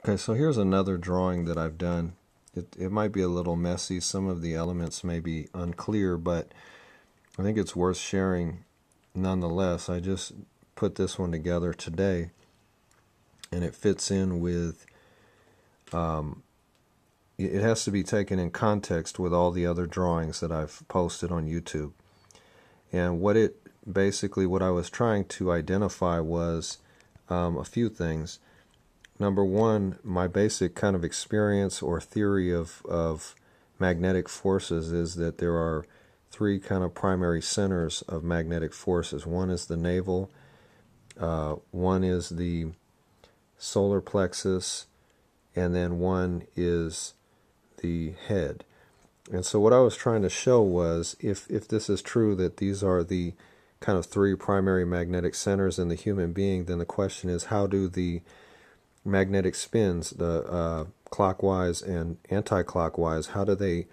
Okay, so here's another drawing that I've done. It might be a little messy. Some of the elements may be unclear, but I think it's worth sharing nonetheless. I just put this one together today, and it fits in with, it has to be taken in context with all the other drawings that I've posted on YouTube. And what I was trying to identify was a few things. Number one, my basic kind of experience or theory of magnetic forces is that there are three kind of primary centers of magnetic forces. One is the navel, one is the solar plexus, and then one is the head. And so what I was trying to show was, if this is true, that these are the kind of three primary magnetic centers in the human being, then the question is, how do the magnetic spins, the clockwise and anti-clockwise, how do they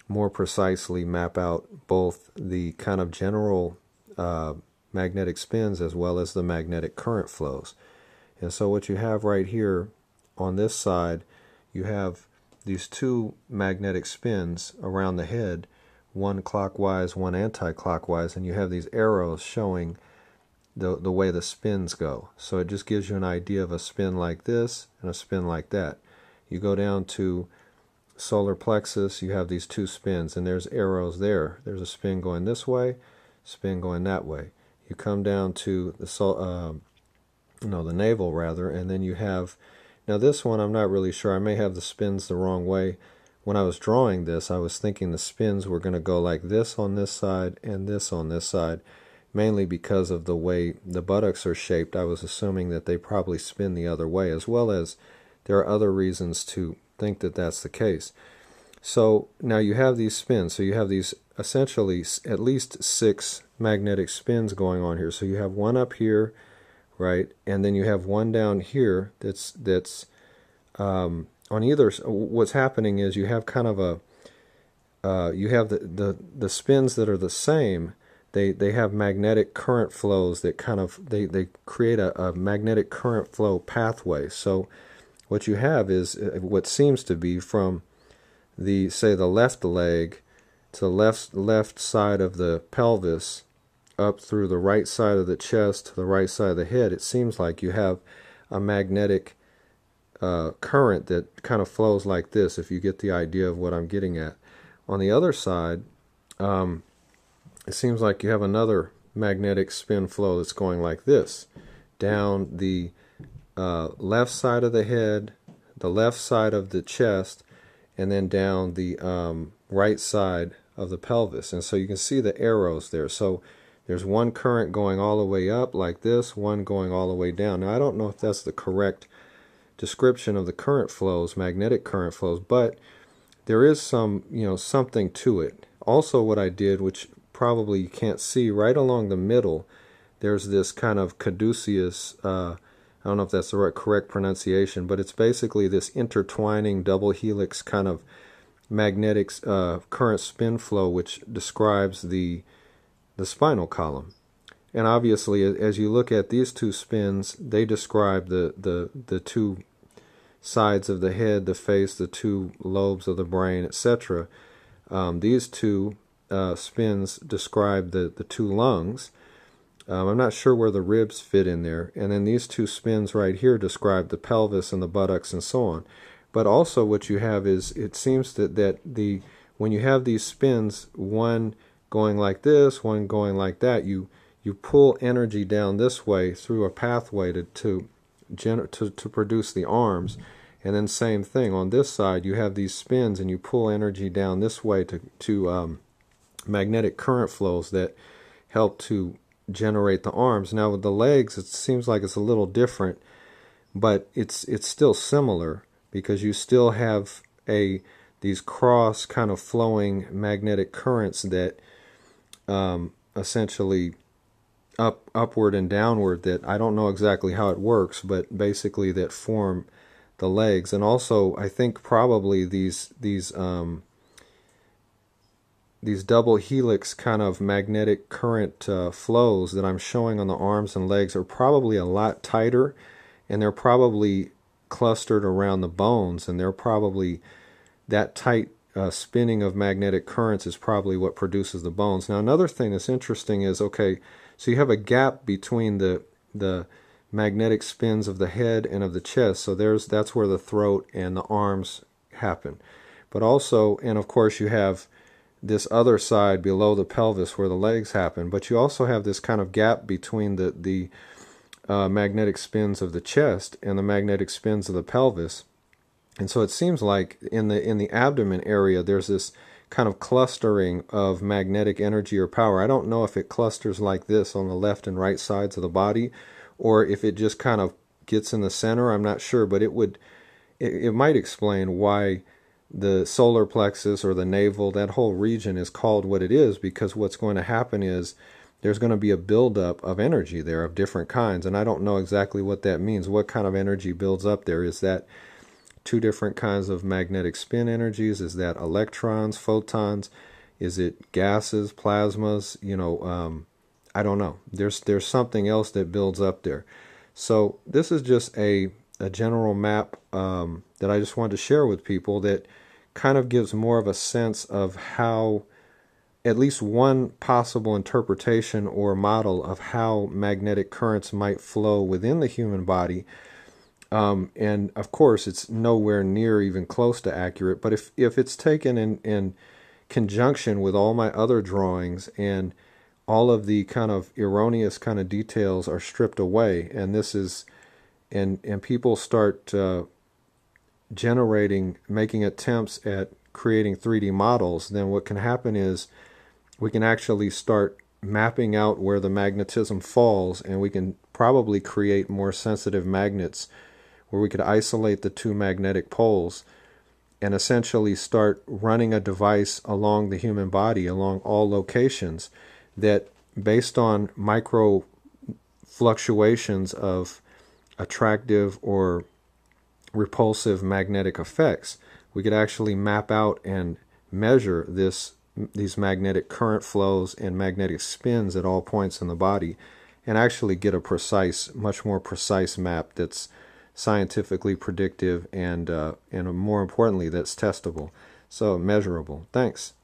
more precisely map out both the kind of general magnetic spins as well as the magnetic current flows? And so what you have right here on this side, you have these two magnetic spins around the head, one clockwise, one anti-clockwise, and you have these arrows showing the way the spins go. So it just gives you an idea of a spin like this and a spin like that. You go down to solar plexus, you have these two spins, and there's arrows there. There's a spin going this way, spin going that way. You come down to the the navel rather, and then you have, now this one I'm not really sure. I may have the spins the wrong way. When I was drawing this, I was thinking the spins were going to go like this on this side and this on this side. Mainly because of the way the buttocks are shaped, I was assuming that they probably spin the other way, as well as there are other reasons to think that that's the case. So now you have these spins, so you have these essentially at least 6 magnetic spins going on here. So you have one up here, right, and then you have one down here that's on either. What's happening is you have kind of a you have the spins that are the same. They have magnetic current flows that kind of, they create a magnetic current flow pathway. So what you have is what seems to be from the, say, the left leg to the left side of the pelvis up through the right side of the chest to the right side of the head. It seems like you have a magnetic current that kind of flows like this, if you get the idea of what I'm getting at. On the other side, it seems like you have another magnetic spin flow that's going like this, down the left side of the head, the left side of the chest, and then down the right side of the pelvis. And so you can see the arrows there. So there's one current going all the way up like this, one going all the way down. Now I don't know if that's the correct description of the current flows, magnetic current flows, but there is some, something to it. Also what I did, which probably you can't see, right along the middle, there's this kind of caduceus, I don't know if that's the correct pronunciation, but it's basically this intertwining double helix kind of magnetic current spin flow, which describes the spinal column. And obviously, as you look at these two spins, they describe the two sides of the head, the face, the two lobes of the brain, etc. These two spins describe the two lungs. I'm not sure where the ribs fit in there. And then these two spins right here describe the pelvis and the buttocks and so on. But also what you have is, it seems that when you have these spins, one going like this, one going like that, you pull energy down this way through a pathway to produce the arms. And then same thing on this side, you have these spins and you pull energy down this way to magnetic current flows that help to generate the arms. Now with the legs, it seems like it's a little different, but it's still similar, because you still have these cross kind of flowing magnetic currents that essentially upward and downward, that I don't know exactly how it works, but basically that form the legs. And also I think probably these double helix kind of magnetic current flows that I'm showing on the arms and legs are probably a lot tighter, and they're probably clustered around the bones, and they're probably that tight spinning of magnetic currents is probably what produces the bones. Now, another thing that's interesting is, okay, so you have a gap between the magnetic spins of the head and of the chest. So that's where the throat and the arms happen. But also, and of course, you have this other side below the pelvis where the legs happen. But you also have this kind of gap between the magnetic spins of the chest and the magnetic spins of the pelvis. And so it seems like in the abdomen area, there's this kind of clustering of magnetic energy or power. I don't know if it clusters like this on the left and right sides of the body, or if it just kind of gets in the center. I'm not sure, but it might explain why the solar plexus or the navel, that whole region, is called what it is, because what's going to happen is there's going to be a buildup of energy there of different kinds. And I don't know exactly what that means. What kind of energy builds up there? Is that two different kinds of magnetic spin energies? Is that electrons, photons? Is it gases, plasmas? I don't know. There's something else that builds up there. So this is just a general map that I just wanted to share with people that kind of gives more of a sense of how, at least one possible interpretation or model of how magnetic currents might flow within the human body. And of course, it's nowhere near even close to accurate. But if it's taken in conjunction with all my other drawings, and all of the kind of erroneous kind of details are stripped away, and this is, and people start making attempts at creating 3D models, then what can happen is we can actually start mapping out where the magnetism falls, and we can probably create more sensitive magnets where we could isolate the two magnetic poles and essentially start running a device along the human body, along all locations, that based on micro fluctuations of attractive or repulsive magnetic effects, we could actually map out and measure these magnetic current flows and magnetic spins at all points in the body, and actually get a precise, much more precise map that's scientifically predictive and more importantly, that's testable, so measurable. Thanks.